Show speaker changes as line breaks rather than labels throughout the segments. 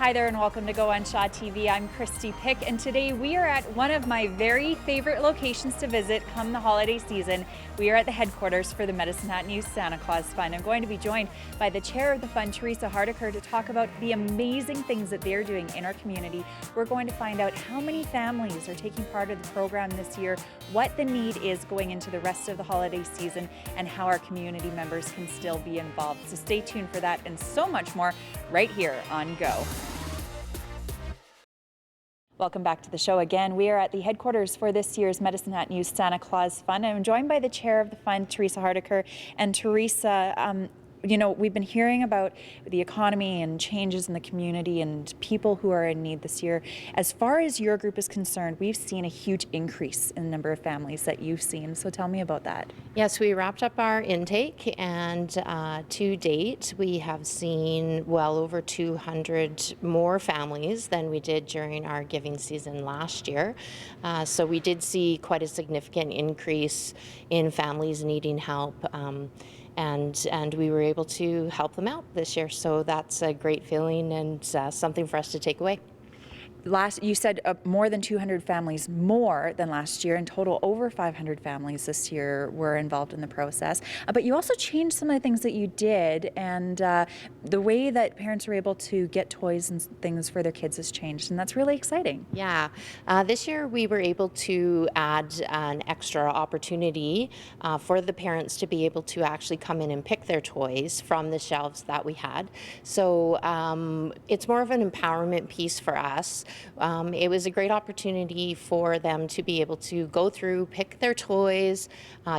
Hi there and welcome to Go on Shaw TV. I'm Christy Pick and today we are at one of my very favorite locations to visit come the holiday season. We are at the headquarters for the Medicine Hat News Santa Claus Fund. I'm going to be joined by the chair of the fund, Theresa Hardiker, to talk about the amazing things that they're doing in our community. We're going to find out how many families are taking part of the program this year, what the need is going into the rest of the holiday season, and how our community members can still be involved. So stay tuned for that and so much more right here on Go. Welcome back to the show again. We are at the headquarters for this year's Medicine Hat News Santa Claus Fund. I'm joined by the chair of the fund, Theresa Hardiker. And Theresa, we've been hearing about the economy and changes in the community and people who are in need this year. As far as your group is concerned, we've seen a huge increase in the number of families that you've seen. So tell me about that.
Yes, we wrapped up our intake, and to date, we have seen well over 200 more families than we did during our giving season last year. So we did see quite a significant increase in families needing help. And we were able to help them out this year. So that's a great feeling and something for us to take away.
You said more than 200 families more than last year. In total, over 500 families this year were involved in the process. But you also changed some of the things that you did, and the way that parents are able to get toys and things for their kids has changed, and that's really exciting.
Yeah, this year we were able to add an extra opportunity for the parents to be able to actually come in and pick their toys from the shelves that we had. So it's more of an empowerment piece for us. It was a great opportunity for them to be able to go through, pick their toys,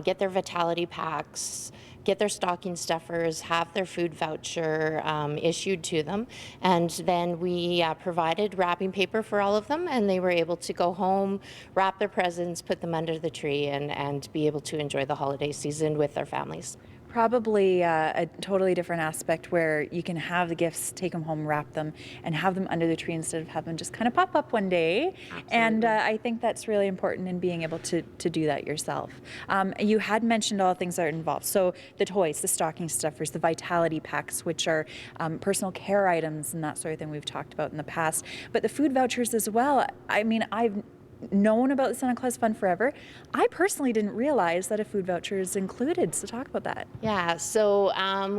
get their vitality packs, get their stocking stuffers, have their food voucher issued to them. And then we provided wrapping paper for all of them, and they were able to go home, wrap their presents, put them under the tree, and be able to enjoy the holiday season with their families.
Probably a totally different aspect where you can have the gifts, take them home, wrap them, and have them under the tree instead of have them just kind of pop up one day.
Absolutely.
And I think that's really important in being able to do that yourself. You had mentioned all the things that are involved. So the toys, the stocking stuffers, the vitality packs, which are personal care items and that sort of thing we've talked about in the past. But the food vouchers as well. I mean, I've known about the Santa Claus Fund forever. I personally didn't realize that a food voucher is included, so talk about that.
Yeah, so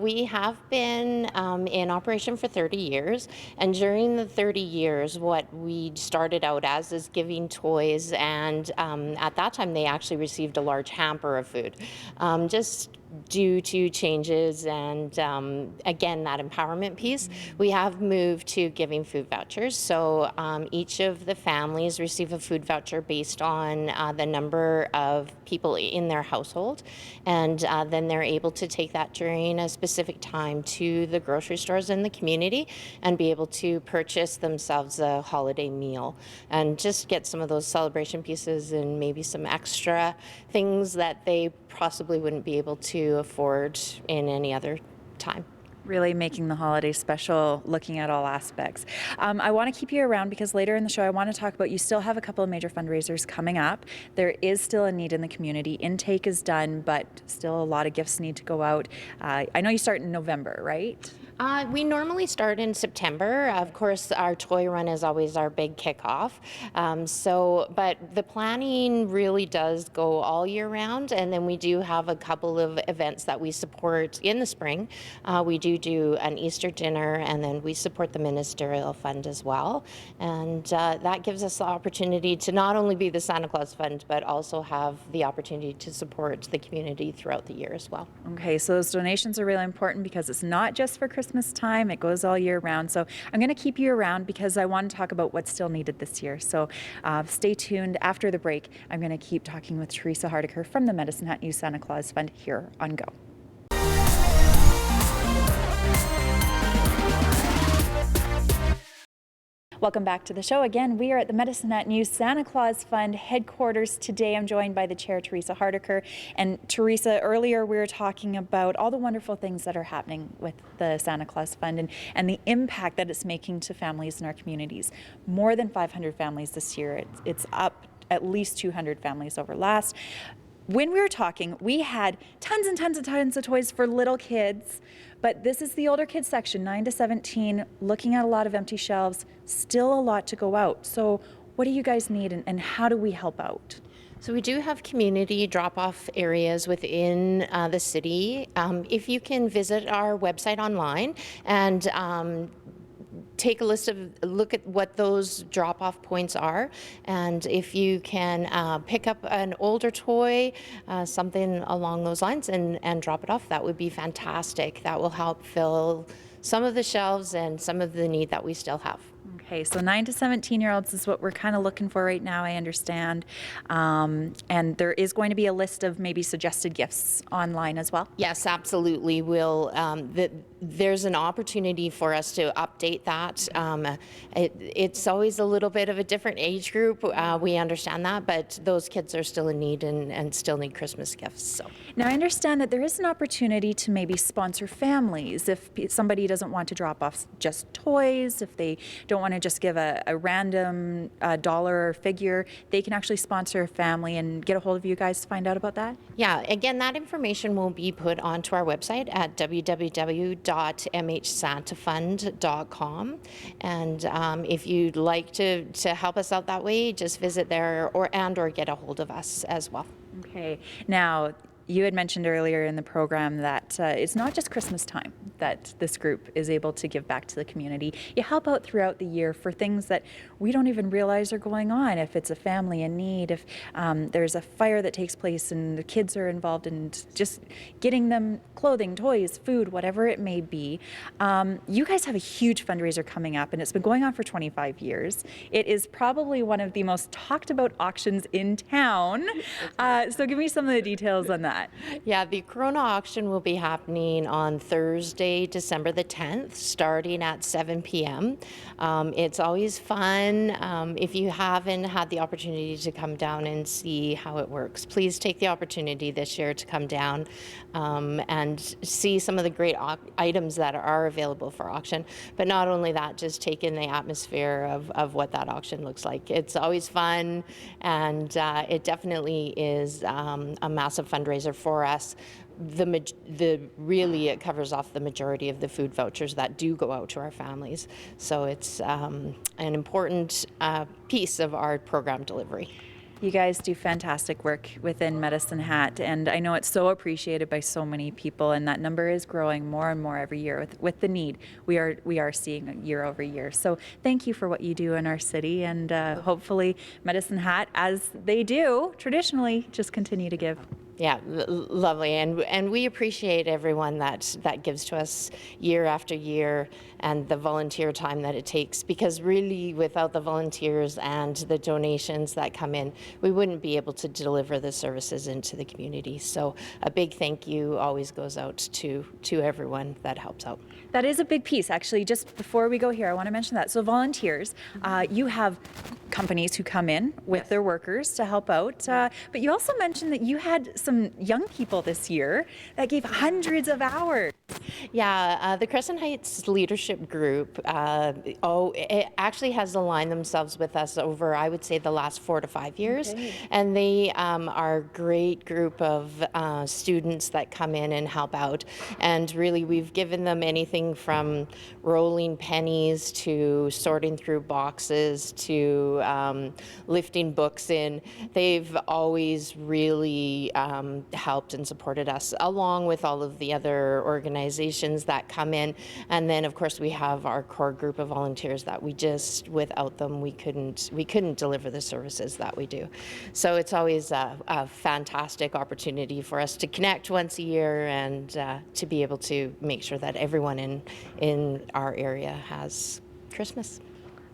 we have been in operation for 30 years, and during the 30 years, what we started out as is giving toys, and at that time they actually received a large hamper of food. Just due to changes and again, that empowerment piece, we have moved to giving food vouchers. So each of the families receive a food voucher based on the number of people in their household, and then they're able to take that during a specific time to the grocery stores in the community and be able to purchase themselves a holiday meal and just get some of those celebration pieces and maybe some extra things that they possibly wouldn't be able to afford in any other time.
Really making the holiday special, looking at all aspects. I want to keep you around because later in the show I want to talk about, you still have a couple of major fundraisers coming up. There is still a need in the community. Intake is done, but still a lot of gifts need to go out. I know you start in November, right?
We normally start in September. Of course, our toy run is always our big kickoff. But the planning really does go all year round, and then we do have a couple of events that we support in the spring. We do an Easter dinner, and then we support the Ministerial Fund as well. And that gives us the opportunity to not only be the Santa Claus Fund, but also have the opportunity to support the community throughout the year as well.
Okay, so those donations are really important because it's not just for Christmas time, it goes all year round. So I'm going to keep you around because I want to talk about what's still needed this year. So stay tuned. After the break, I'm going to keep talking with Theresa Hardiker from the Medicine Hat News Santa Claus Fund here on Go. Welcome back to the show. Again, we are at the Medicine Hat News Santa Claus Fund headquarters. Today I'm joined by the chair, Theresa Hardiker. And Theresa, earlier we were talking about all the wonderful things that are happening with the Santa Claus Fund and the impact that it's making to families in our communities. More than 500 families this year. It's up at least 200 families over last. When we were talking, we had tons and tons and tons of toys for little kids, But this is the older kids section, 9 to 17, looking at a lot of empty shelves, still a lot to go out. So what do you guys need, and how do we help out?
So we do have community drop-off areas within the city. If you can visit our website online and take a look at what those drop-off points are, and if you can pick up an older toy, something along those lines, and drop it off, that would be fantastic. That will help fill some of the shelves and some of the need that we still have.
Okay, so 9 to 17-year-olds is what we're kind of looking for right now, I understand. And there is going to be a list of maybe suggested gifts online as well?
Yes, absolutely. There's an opportunity for us to update that. It's always a little bit of a different age group. We understand that, but those kids are still in need and still need Christmas gifts. So.
Now, I understand that there is an opportunity to maybe sponsor families if somebody doesn't want to drop off just toys, if they don't want to just give a random dollar or figure, they can actually sponsor a family and get a hold of you guys to find out about that?
Yeah, again, that information will be put onto our website at www.mhsantafund.com. And if you'd like to help us out that way, just visit there or get a hold of us as well.
Okay. Now, you had mentioned earlier in the program that it's not just Christmas time that this group is able to give back to the community. You help out throughout the year for things that we don't even realize are going on. If it's a family in need, if there's a fire that takes place and the kids are involved in just getting them clothing, toys, food, whatever it may be. You guys have a huge fundraiser coming up, and it's been going on for 25 years. It is probably one of the most talked about auctions in town. So give me some of the details on that.
Yeah, the Corona auction will be happening on Thursday, December the 10th, starting at 7 p.m. It's always fun. If you haven't had the opportunity to come down and see how it works, please take the opportunity this year to come down and see some of the great items that are available for auction. But not only that, just take in the atmosphere of what that auction looks like. It's always fun, and it definitely is a massive fundraiser for us. Really, it covers off the majority of the food vouchers that do go out to our families. So it's an important piece of our program delivery.
You guys do fantastic work within Medicine Hat, and I know it's so appreciated by so many people, and that number is growing more and more every year with the need we are seeing year over year. So thank you for what you do in our city, and hopefully Medicine Hat, as they do traditionally, just continue to give.
Yeah, lovely, and we appreciate everyone that gives to us year after year, and the volunteer time that it takes, because really without the volunteers and the donations that come in, we wouldn't be able to deliver the services into the community. So a big thank you always goes out to everyone that helps out.
That is a big piece, actually. Just before we go here, I want to mention that. So volunteers, you have companies who come in with their workers to help out, but you also mentioned that you had some young people this year that gave hundreds of hours.
Yeah, the Crescent Heights Leadership Group, it actually has aligned themselves with us over, I would say, the last 4 to 5 years. Okay. And they are a great group of students that come in and help out. And really, we've given them anything from rolling pennies to sorting through boxes to lifting books in. They've always really helped and supported us, along with all of the other organizations that come in. And then, of course, we have our core group of volunteers that without them, we couldn't deliver the services that we do. So it's always a fantastic opportunity for us to connect once a year and to be able to make sure that everyone in our area has Christmas.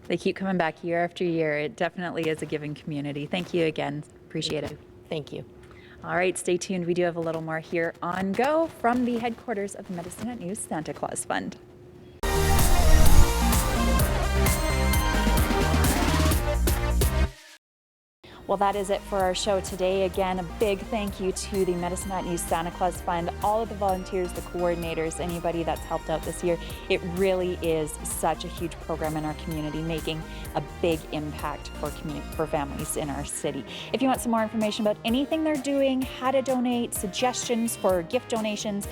They keep coming back year after year. It definitely is a giving community. Thank you again. Appreciate it.
Thank you.
All right, stay tuned. We do have a little more here on Go from the headquarters of Medicine Hat News Santa Claus Fund. Well, that is it for our show today. Again, a big thank you to the Medicine Hat News Santa Claus Fund, all of the volunteers, the coordinators, anybody that's helped out this year. It really is such a huge program in our community, making a big impact for families in our city. If you want some more information about anything they're doing, how to donate, suggestions for gift donations,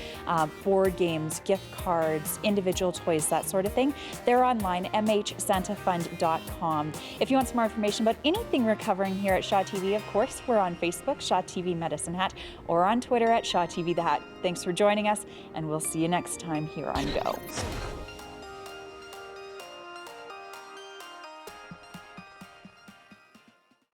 board games, gift cards, individual toys, that sort of thing, they're online, mhsantafund.com. If you want some more information about anything we're covering here at Shaw TV, of course, we're on Facebook, Shaw TV Medicine Hat, or on Twitter at Shaw TV The Hat. Thanks for joining us, and we'll see you next time here on Go.